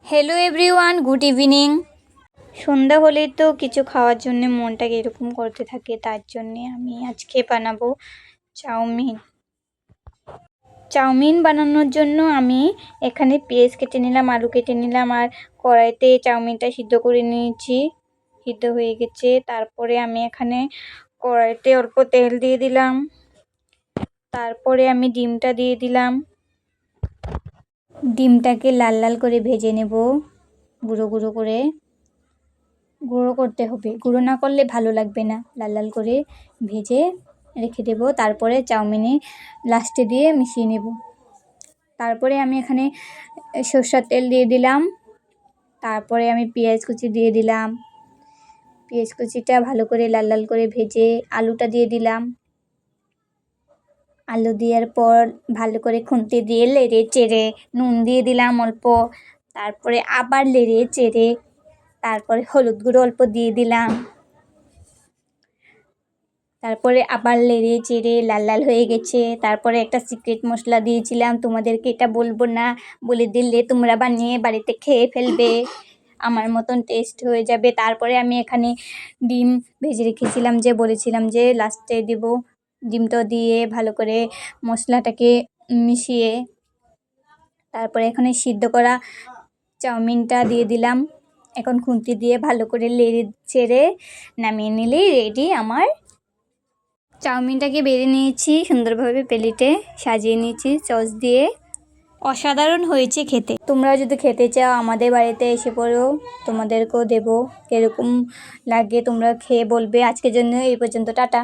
Hello everyone, good evening. সন্ধ্যা হলেই তো কিছু খাওয়ার জন্য মনটাকে এরকম করতে থাকে, তার জন্যে আমি আজকে বানাবো চাউমিন। চাউমিন বানানোর জন্য আমি এখানে পেঁয়াজ কেটে নিলাম, আলু কেটে নিলাম, আর কড়াইতে চাউমিনটা সিদ্ধ করে নিয়েছি। সিদ্ধ হয়ে গেছে। তারপরে আমি এখানে কড়াইতে অল্প তেল দিয়ে দিলাম। তারপরে আমি ডিমটা দিয়ে দিলাম। ডিমটাকে লাল লাল করে ভেজে নেব, গুঁড়ো গুঁড়ো করে। গুঁড়ো করতে হবে, গুঁড়ো না করলে ভালো লাগবে না। লাল লাল করে ভেজে রেখে দেব। তারপরে চাউমিনে লাস্টে দিয়ে মিশিয়ে নেব। তারপরে আমি এখানে সরষের তেল দিয়ে দিলাম। তারপরে আমি পেঁয়াজ কুচি দিয়ে দিলাম। পেঁয়াজ কুচিটা ভালো করে লাল লাল করে ভেজে আলুটা দিয়ে দিলাম। আলু দেওয়ার পর ভালো করে খুন্তি দিয়ে নেড়ে চেড়ে নুন দিয়ে দিলাম অল্প। তারপরে আবার নেড়ে চেড়ে তারপরে হলুদ গুঁড়ো অল্প দিয়ে দিলাম। তারপরে আবার নেড়ে চেড়ে লাল লাল হয়ে গেছে। তারপরে একটা সিক্রেট মশলা দিয়েছিলাম, তোমাদেরকে এটা বলবো না, বলে দিলে তোমরা বানিয়ে বাড়িতে খেয়ে ফেলবে, আমার মতন টেস্ট হয়ে যাবে। তারপরে আমি এখানে ডিম ভেজে রেখেছিলাম, যে বলেছিলাম যে লাস্টে দেব, ডিমটা দিয়ে ভালো করে মশলাটাকে মিশিয়ে তারপরে এখানে সিদ্ধ করা চাউমিনটা দিয়ে দিলাম। এখন খুন্তি দিয়ে ভালো করে নেড়ে চেড়ে নামিয়ে নিলেই রেডি আমার। চাউমিনটাকে বেড়ে নিয়েছি, সুন্দরভাবে প্লেটে সাজিয়ে নিয়েছি সস দিয়ে। অসাধারণ হয়েছে খেতে। তোমরা যদি খেতে চাও আমাদের বাড়িতে এসে পড়ো, তোমাদেরকেও দেবো। কীরকম লাগে তোমরা খেয়ে বলবে। আজকের জন্য এই পর্যন্ত, টাটা।